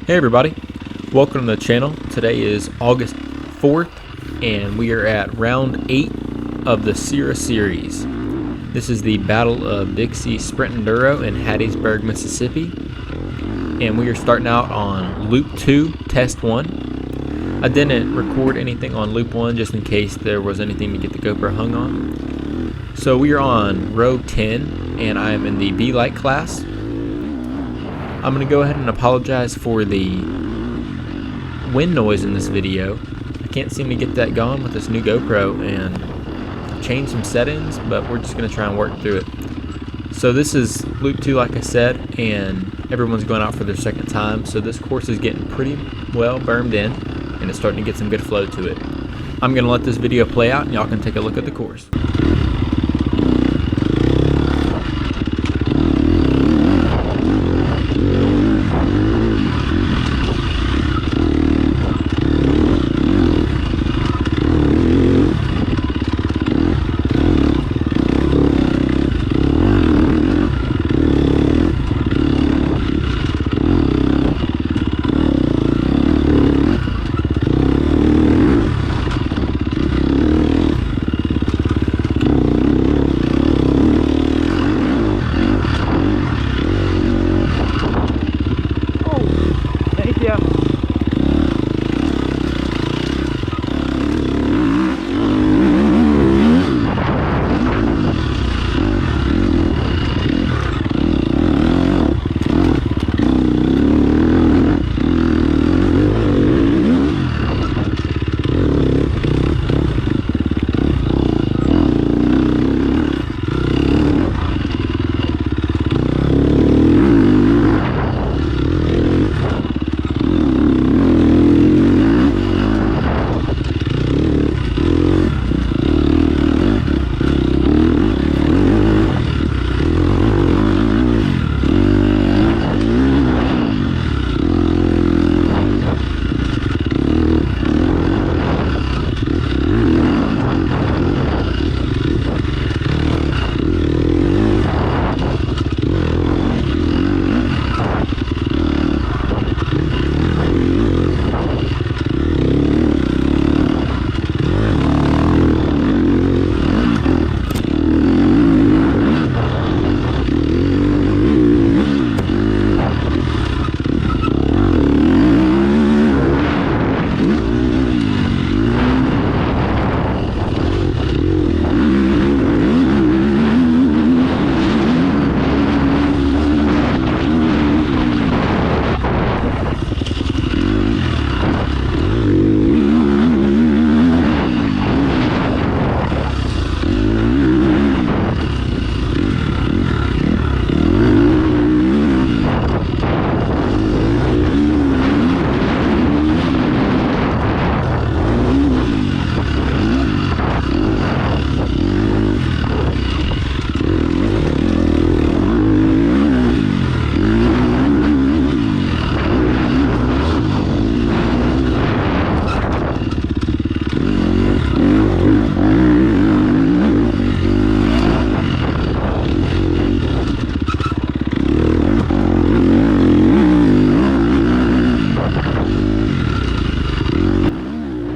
Hey everybody, welcome to the channel. Today is August 4th and we are at round 8 of the Sera series. This is the Battle of Dixie Sprint Enduro in Hattiesburg, Mississippi, and we are starting out on Loop 2, Test 1. I didn't record anything on Loop 1 just in case there was anything to get the GoPro hung on. So we are on row 10 and I am in the B-Light class. I'm going to go ahead and apologize for the wind noise in this video. I can't seem to get that going with this new GoPro and change some settings, but we're just going to try and work through it. So this is Loop 2 like I said, and everyone's going out for their second time, so this course is getting pretty well bermed in and it's starting to get some good flow to it. I'm going to let this video play out and y'all can take a look at the course.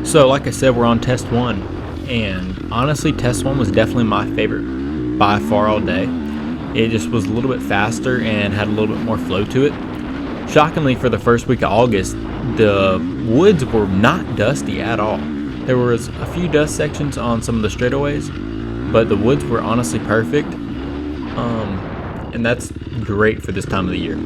So like I said, we're on test 1, and honestly test 1 was definitely my favorite by far all day. It just was a little bit faster and had a little bit more flow to it. Shockingly, for the first week of August, the woods were not dusty at all. There was a few dust sections on some of the straightaways, but the woods were honestly perfect, and that's great for this time of the year.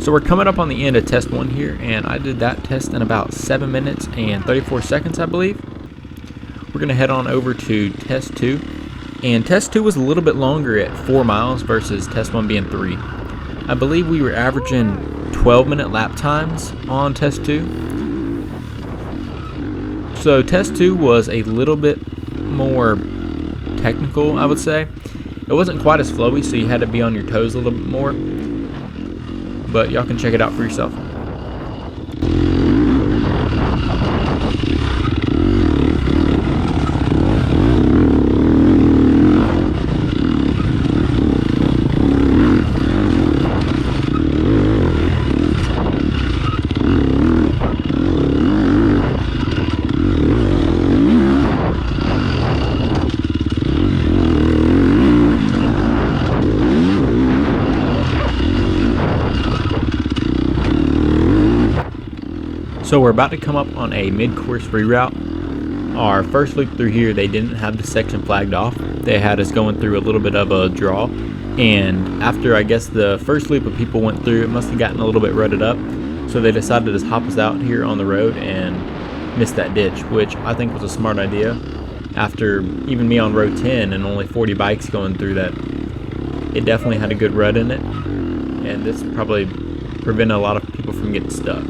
So we're coming up on the end of test 1 here, and I did that test in about 7 minutes and 34 seconds, I believe. We're going to head on over to test 2. And test 2 was a little bit longer at 4 miles versus test 1 being 3. I believe we were averaging 12-minute lap times on test 2. So test 2 was a little bit more technical, I would say. It wasn't quite as flowy, so you had to be on your toes a little bit more. But y'all can check it out for yourself. So we're about to come up on a mid-course reroute. Our first loop through here, they didn't have the section flagged off. They had us going through a little bit of a draw. And after, I guess, the first loop of people went through, it must have gotten a little bit rutted up. So they decided to just hop us out here on the road and miss that ditch, which I think was a smart idea. After even me on row 10 and only 40 bikes going through that, it definitely had a good rut in it. And this probably prevented a lot of people from getting stuck.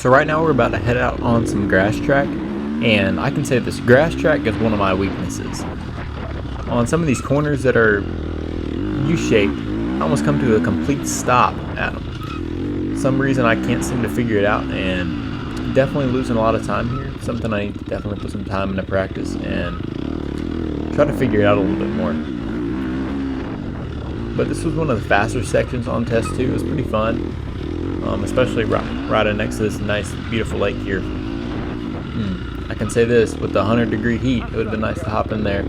So right now we're about to head out on some grass track, and I can say this grass track is one of my weaknesses. On some of these corners that are U-shaped, I almost come to a complete stop at them. Some reason I can't seem to figure it out, and definitely losing a lot of time here. Something I need to definitely put some time into practice and try to figure it out a little bit more. But this was one of the faster sections on test 2. It was pretty fun, especially right next to this nice, beautiful lake here. I can say this, with the 100-degree heat, it would have been nice to hop in there.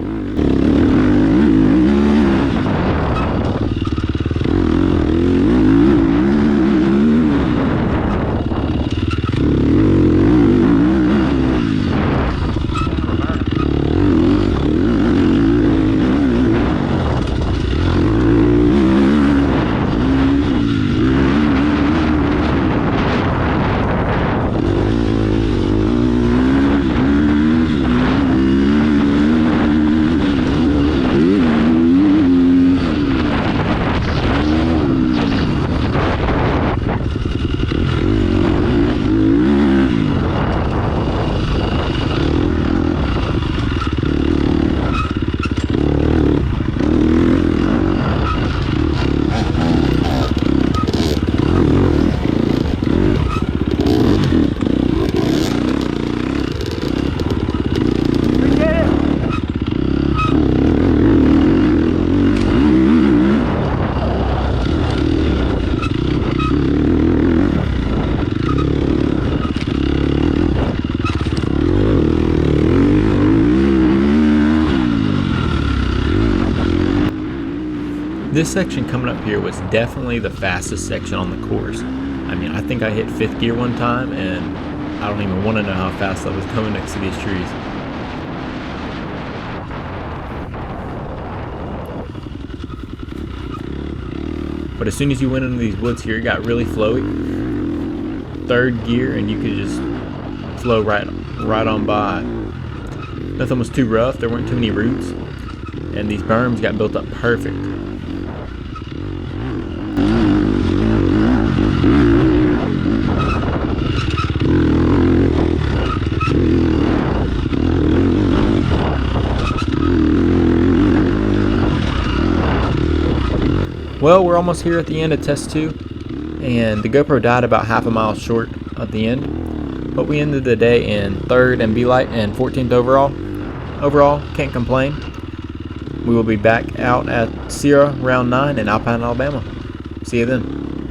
This section coming up here was definitely the fastest section on the course. I mean, I think I hit 5th gear one time, and I don't even want to know how fast I was coming next to these trees. But as soon as you went into these woods here, it got really flowy. 3rd gear, and you could just flow right on by. Nothing was too rough. There weren't too many roots, and these berms got built up perfect. Well, we're almost here at the end of test 2, and the GoPro died about half a mile short at the end, but we ended the day in 3rd and B-Light and 14th overall. Overall, can't complain. We will be back out at Sera Round 9 in Alpine, Alabama. See you then.